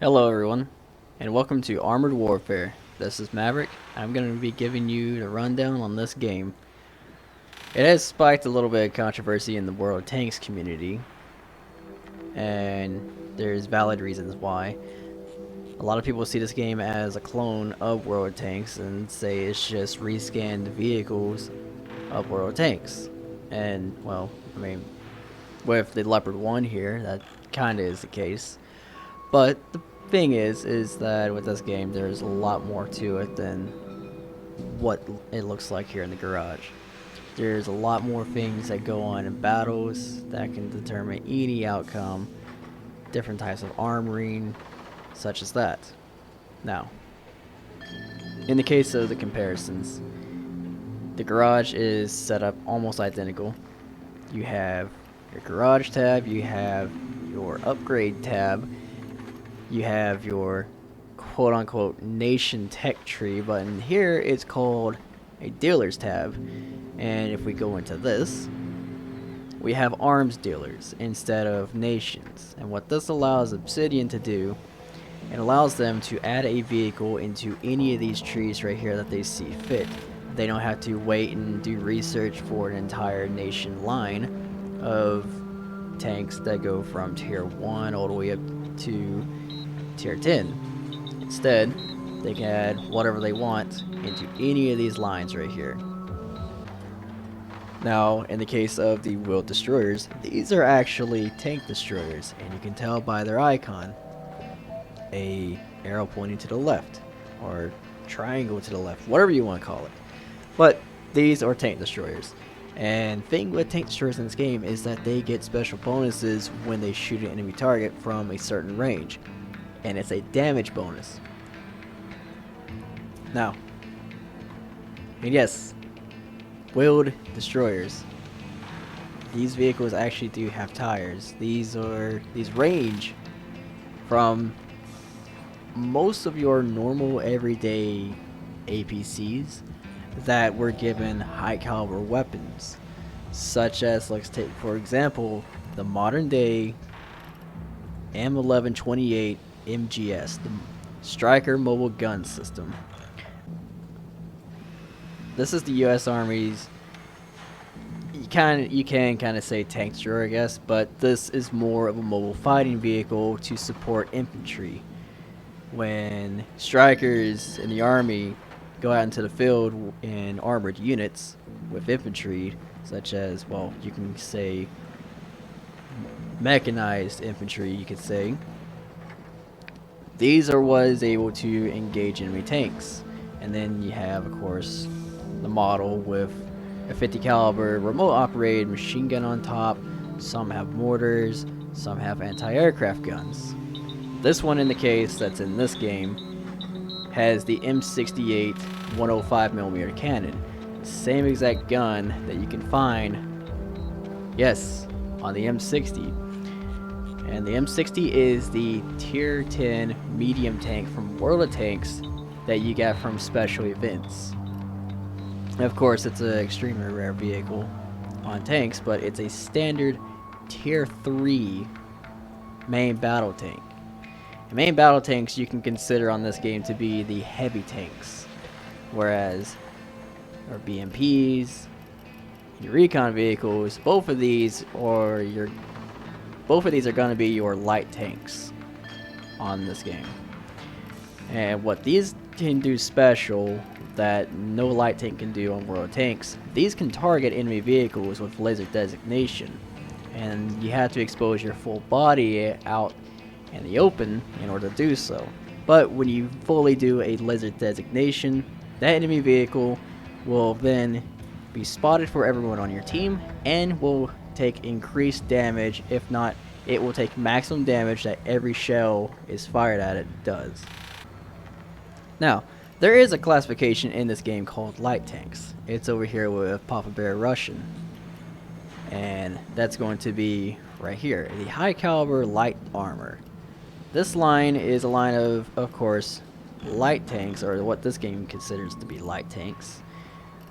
Hello everyone, and welcome to Armored Warfare. This is Maverick. I'm going to be giving you the rundown on this game. It has spiked a little bit of controversy in the World of Tanks community, and there's valid reasons why. A lot of people see this game as a clone of World of Tanks and say it's just rescanned vehicles of World of Tanks. And, well, I mean, with the Leopard 1 here, that kinda is the case. But the thing is that with this game, there's a lot more to it than what it looks like here in the garage. There's a lot more things that go on in battles that can determine any outcome, different types of armoring, such as that. Now, in the case of the comparisons, the garage is set up almost identical. You have your garage tab, you have your upgrade tab, you have your quote-unquote nation tech tree, but in here it's called a dealers tab. And if we go into this, we have arms dealers instead of nations. And what this allows Obsidian to do, it allows them to add a vehicle into any of these trees right here that they see fit. They don't have to wait and do research for an entire nation line of tanks that go from tier 1 all the way up to tier 10. Instead, they can add whatever they want into any of these lines right here. Now, in the case of the wheeled destroyers, these are actually tank destroyers, and you can tell by their icon, a arrow pointing to the left, or triangle to the left, whatever you want to call it. But these are tank destroyers. And thing with tank destroyers in this game is that they get special bonuses when they shoot an enemy target from a certain range. And it's a damage bonus. Now, and yes, wheeled destroyers. These vehicles actually do have tires. These range from most of your normal everyday APCs that were given high caliber weapons, such as, let's take for example the modern day M1128 MGS, the Striker Mobile Gun System. This is the U.S. Army's, you can kind of say tank destroyer, I guess, but this is more of a mobile fighting vehicle to support infantry. When strikers in the army go out into the field in armored units with infantry, such as, well, you can say mechanized infantry, you could say, these are what is able to engage enemy tanks. And then you have, of course, the model with a 50 caliber remote operated machine gun on top. Some have mortars, some have anti-aircraft guns. This one, in the case that's in this game, has the M68 105mm cannon, the same exact gun that you can find, yes, on the M60. And the M60 is the tier 10 medium tank from World of Tanks that you get from special events. And of course, it's an extremely rare vehicle on tanks, but it's a standard tier 3 main battle tank. The main battle tanks you can consider on this game to be the heavy tanks, whereas our BMPs, your recon vehicles, both of these are going to be your light tanks on this game. And what these can do special that no light tank can do on World of Tanks, these can target enemy vehicles with laser designation, and you have to expose your full body out in the open in order to do so. But when you fully do a laser designation, that enemy vehicle will then be spotted for everyone on your team and will take increased damage. If not, it will take maximum damage that every shell is fired at it does. Now, there is a classification in this game called light tanks. It's over here with Papa Bear Russian, and that's going to be right here, the high caliber light armor. This line is a line of course, light tanks, or what this game considers to be light tanks.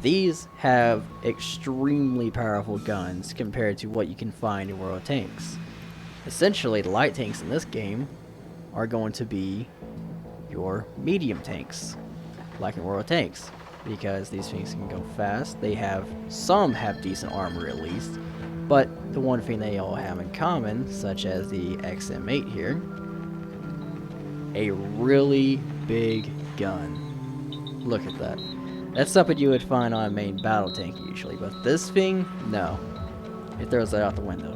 These have extremely powerful guns compared to what you can find in World of Tanks. Essentially, the light tanks in this game are going to be your medium tanks, like in World of Tanks, because these things can go fast. Some have decent armor at least, but the one thing they all have in common, such as the XM8 here, a really big gun. Look at that. That's something you would find on a main battle tank usually, but this thing, no. It throws that out the window.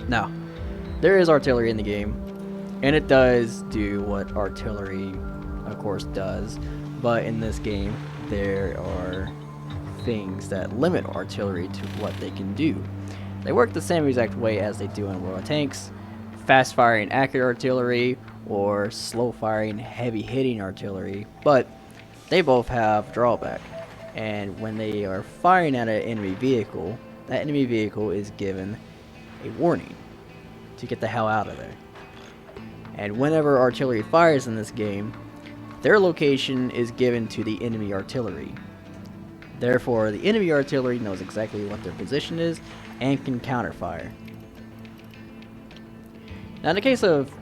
Now, there is artillery in the game, and it does do what artillery, of course, does, but in this game, there are things that limit artillery to what they can do. They work the same exact way as they do in World of Tanks: fast firing accurate artillery or slow firing heavy hitting artillery, but they both have drawback. And when they are firing at an enemy vehicle, that enemy vehicle is given a warning to get the hell out of there. And whenever artillery fires in this game, their location is given to the enemy artillery. Therefore, the enemy artillery knows exactly what their position is and can counterfire. Now, in the case of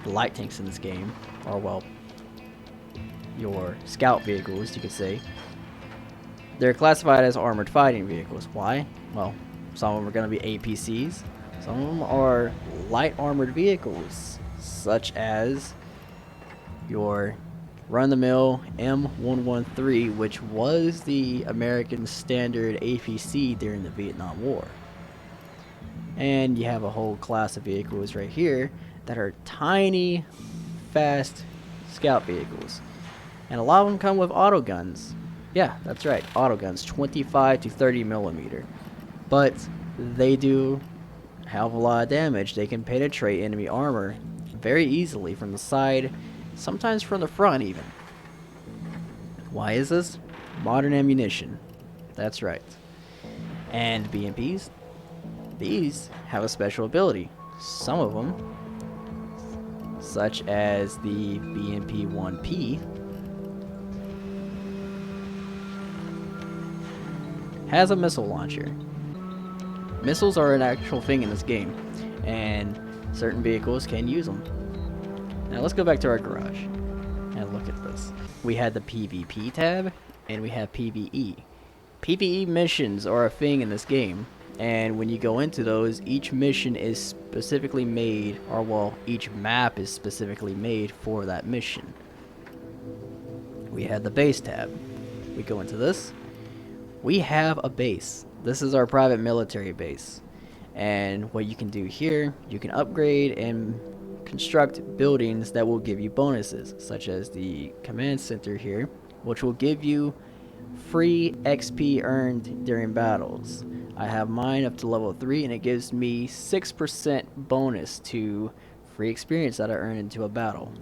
the light tanks in this game, or well, your scout vehicles, you could say, they're classified as armored fighting vehicles. Why? Well, some of them are going to be APCs, some of them are light armored vehicles, such as your run-of-the-mill M113, which was the American standard APC during the Vietnam War. And you have a whole class of vehicles right here that are tiny, fast scout vehicles. And a lot of them come with auto guns. Yeah, that's right, auto guns, 25 to 30 millimeter. But they do a hell of a lot of damage. They can penetrate enemy armor very easily from the side, sometimes from the front even. Why is this? Modern ammunition. That's right. And BMPs? These have a special ability. Some of them, such as the BMP-1P, has a missile launcher. Missiles are an actual thing in this game, and certain vehicles can use them. Now let's go back to our garage and look at this. We had the PvP tab, and we have PvE. PvE missions are a thing in this game, and when you go into those, each mission is specifically made, or well, each map is specifically made for that mission. We had the base tab. We go into this. We have a base. This is our private military base. And what you can do here, you can upgrade and construct buildings that will give you bonuses, such as the command center here, which will give you free XP earned during battles. I have mine up to level 3, and it gives me 6% bonus to free experience that I earn into a battle.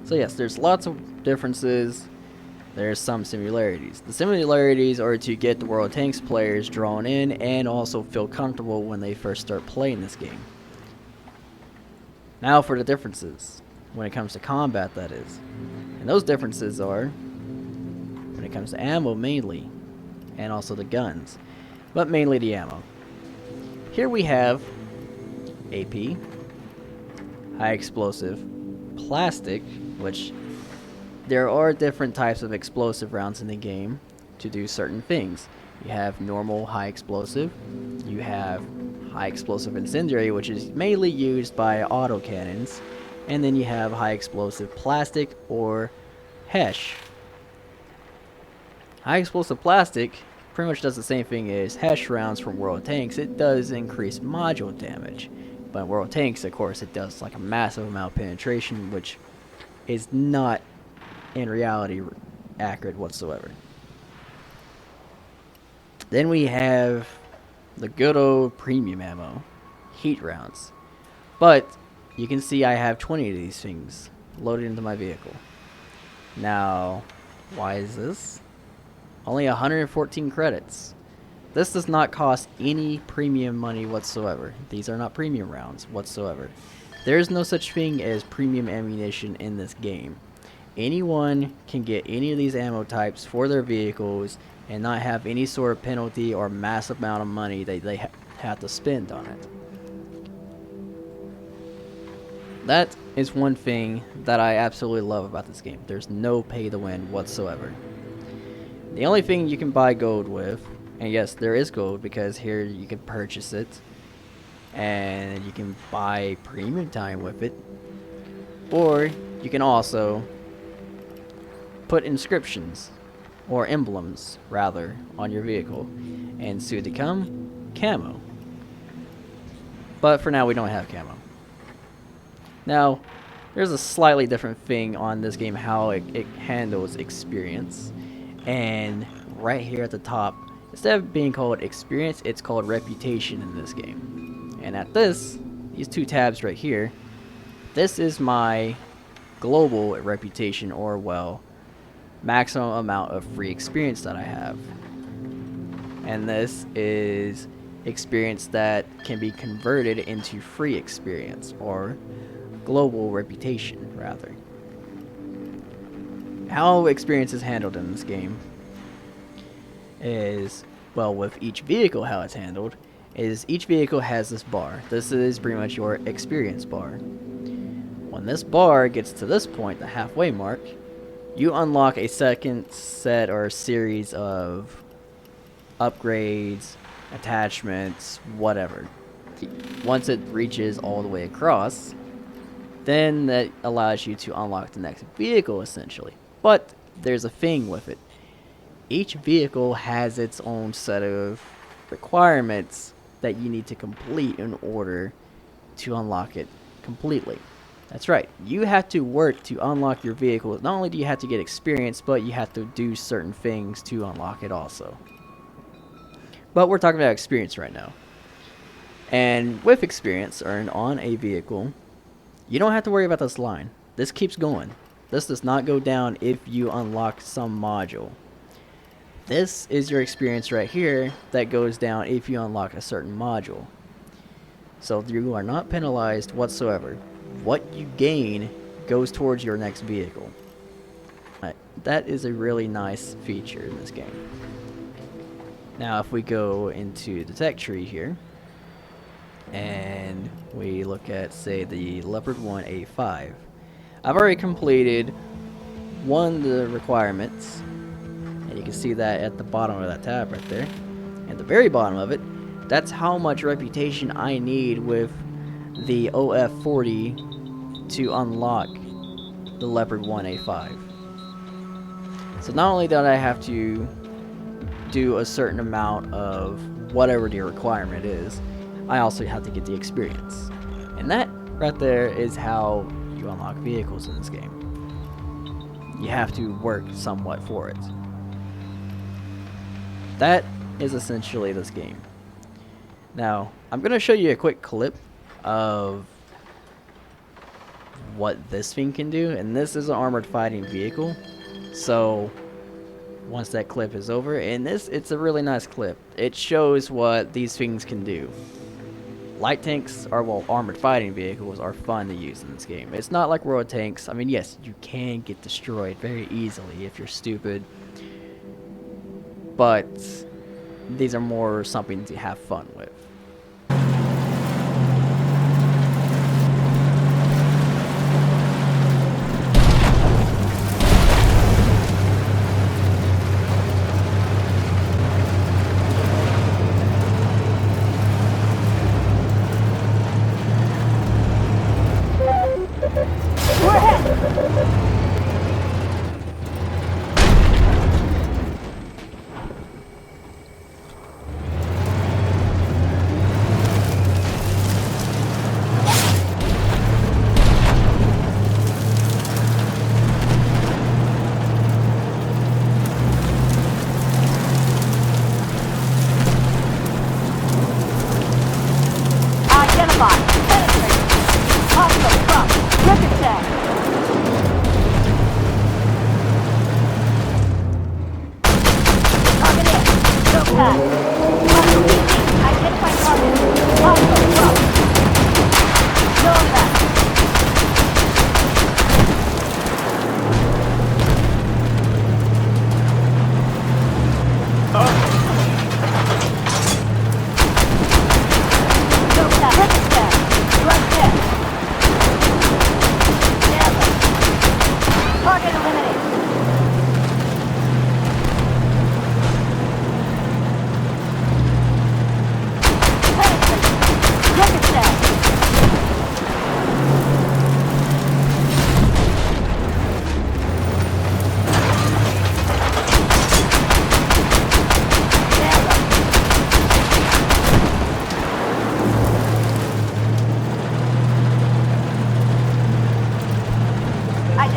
So yes, there's lots of differences. There's some similarities. The similarities are to get the World of Tanks players drawn in and also feel comfortable when they first start playing this game. Now for the differences, when it comes to combat, that is. And those differences are, when it comes to ammo mainly, and also the guns, but mainly the ammo. Here we have AP, high explosive, plastic, which there are different types of explosive rounds in the game to do certain things. You have normal high explosive, you have high explosive incendiary, which is mainly used by autocannons, and then you have high explosive plastic or HESH. High explosive plastic pretty much does the same thing as HESH rounds from World of Tanks. It does increase module damage, but in World of Tanks, of course, it does like a massive amount of penetration, which is not in reality accurate whatsoever. Then we have the good old premium ammo, heat rounds. But you can see I have 20 of these things loaded into my vehicle. Now, why is this? Only 114 credits. This does not cost any premium money whatsoever. These are not premium rounds whatsoever. There is no such thing as premium ammunition in this game. Anyone can get any of these ammo types for their vehicles and not have any sort of penalty or massive amount of money that they have to spend on it. That is one thing that I absolutely love about this game. There's no pay to win whatsoever. The only thing you can buy gold with, and yes, there is gold because here you can purchase it, and you can buy premium time with it, or you can also put inscriptions, or emblems rather, on your vehicle, and soon to come, camo. But for now we don't have camo. Now, there's a slightly different thing on this game, how it handles experience. And right here at the top, instead of being called experience, it's called reputation in this game. And at these two tabs right here, this is my global reputation, or well, maximum amount of free experience that I have. And this is experience that can be converted into free experience, or global reputation rather. How experience is handled in this game is, well, with each vehicle, how it's handled is each vehicle has this bar. This is pretty much your experience bar. When this bar gets to this point, the halfway mark, you unlock a second set or series of upgrades, attachments, whatever. Once it reaches all the way across, then that allows you to unlock the next vehicle essentially. But there's a thing with it. Each vehicle has its own set of requirements that you need to complete in order to unlock it completely. That's right, you have to work to unlock your vehicle. Not only do you have to get experience, but you have to do certain things to unlock it also. But we're talking about experience right now. And with experience earned on a vehicle, you don't have to worry about this line. This keeps going. This does not go down if you unlock some module. This is your experience right here that goes down if you unlock a certain module. So you are not penalized whatsoever. What you gain goes towards your next vehicle. That is a really nice feature in this game. Now if we go into the tech tree here, and we look at, say, the Leopard 1A5. I've already completed one of the requirements, and you can see that at the bottom of that tab right there. At the very bottom of it, that's how much reputation I need with the OF40 to unlock the Leopard 1A5. So not only did I have to do a certain amount of whatever the requirement is, I also have to get the experience. And that right there is how you unlock vehicles in this game. You have to work somewhat for it. That is essentially this game. Now, I'm going to show you a quick clip of what this thing can do. And this is an armored fighting vehicle. So once that clip is over, and it's a really nice clip. It shows what these things can do. Light tanks, or well, armored fighting vehicles, are fun to use in this game. It's not like road tanks. I mean, yes, you can get destroyed very easily if you're stupid, but these are more something to have fun with.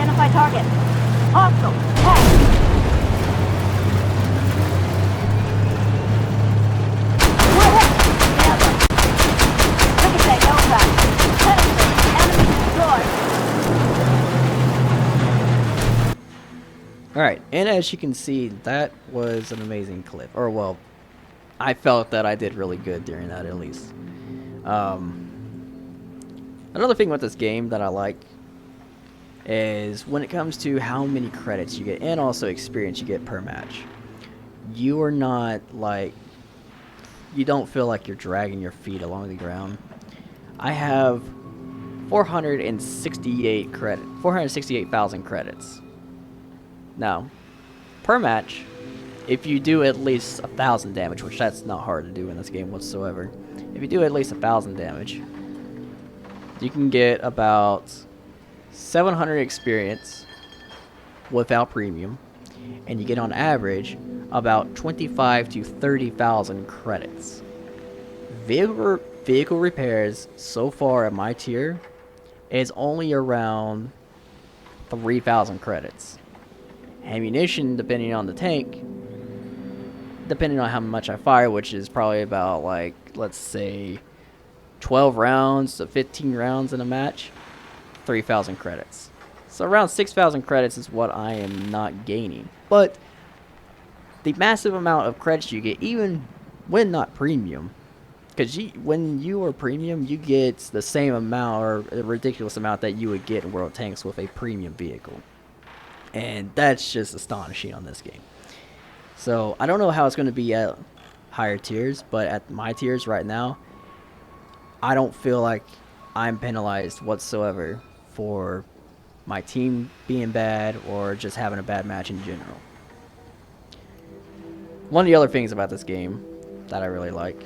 Identify target. Hostile. Tank. Alright, and as you can see, that was an amazing clip. Or, well, I felt that I did really good during that, at least. Another thing with this game that I like is when it comes to how many credits you get, and also experience you get per match. You are not, like... You don't feel like you're dragging your feet along the ground. I have 468,000 credits. Now, per match, if you do at least 1,000 damage, which that's not hard to do in this game whatsoever, if you do at least 1,000 damage, you can get about 700 experience without premium, and you get on average about 25 to 30,000 credits. Vehicle repairs so far at my tier is only around 3,000 credits. Ammunition, depending on the tank, depending on how much I fire, which is probably about, like, let's say 12 rounds to 15 rounds in a match, 3,000 credits. So around 6,000 credits is what I am not gaining. But the massive amount of credits you get, even when not premium, because when you are premium, you get the same amount or a ridiculous amount that you would get in World Tanks with a premium vehicle. And that's just astonishing on this game. So I don't know how it's going to be at higher tiers, but at my tiers right now, I don't feel like I'm penalized whatsoever for my team being bad or just having a bad match in general. One of the other things about this game that I really like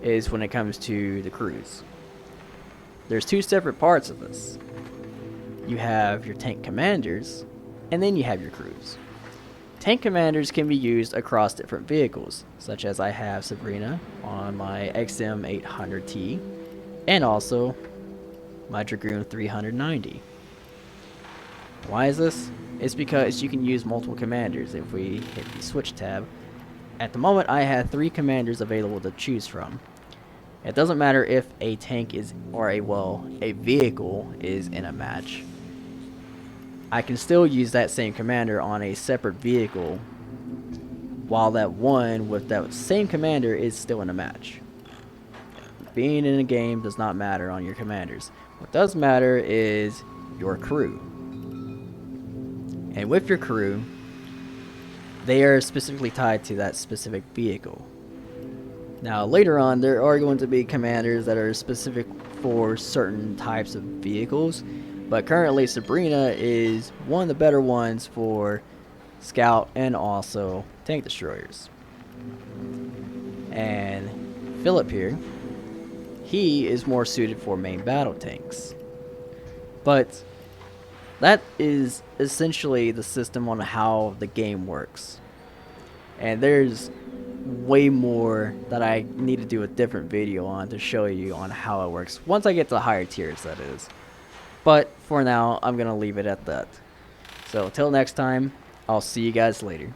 is when it comes to the crews. There's two separate parts of this. You have your tank commanders, and then you have your crews. Tank commanders can be used across different vehicles, such as I have Sabrina on my XM800T, and also my Dragoon 390. Why is this? It's because you can use multiple commanders if we hit the switch tab. At the moment, I have 3 commanders available to choose from. It doesn't matter if a tank is, or a vehicle is in a match. I can still use that same commander on a separate vehicle while that one with that same commander is still in a match. Being in a game does not matter on your commanders. What does matter is your crew. And with your crew, they are specifically tied to that specific vehicle. Now later on, there are going to be commanders that are specific for certain types of vehicles. But currently, Sabrina is one of the better ones for scout and also tank destroyers. And Philip here, he is more suited for main battle tanks. But that is essentially the system on how the game works. And there's way more that I need to do a different video on to show you on how it works. Once I get to higher tiers, that is. But for now, I'm going to leave it at that. So, till next time, I'll see you guys later.